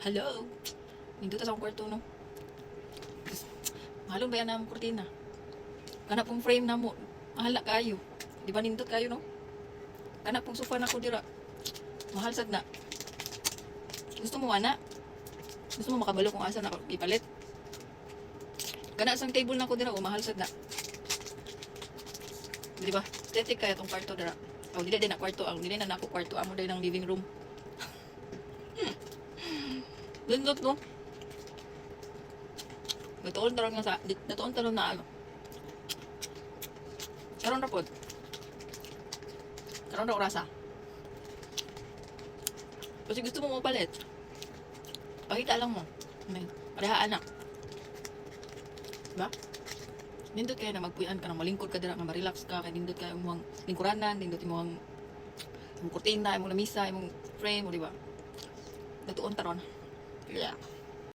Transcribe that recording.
Hello. Nindot sa akong kwarto, no? Mahalon ba yan na kurtina? Kana pong frame na mo. Mahal na kayo. Di ba nindot kayo, no? Kana pong sofa na ko dira. Mahal sad na. Gusto mo, ana? Gusto mo makabalo kung asa na ipalit? Kana sang table na ko dira, mahal sad na. Di ba? Aesthetic kaya tong kwarto dira. O, dili din na kwarto. Dili na ako kwarto. Amo din ng living room. Lindot, no? Natuon taron nga sa... Natuon taron na ano. Karon ra pod. Karon ra orasa. Kasi gusto mo mapalit. Pakita lang mo. Pareha anak. Diba? Nindot kayo na magpuyan ka na malingkod ka dira nga ma-relax ka kay nindot kayo imong lingkuranan, nindot imong kurtina, imong lamisa, imong frame, di ba? Natuon taron. Yeah.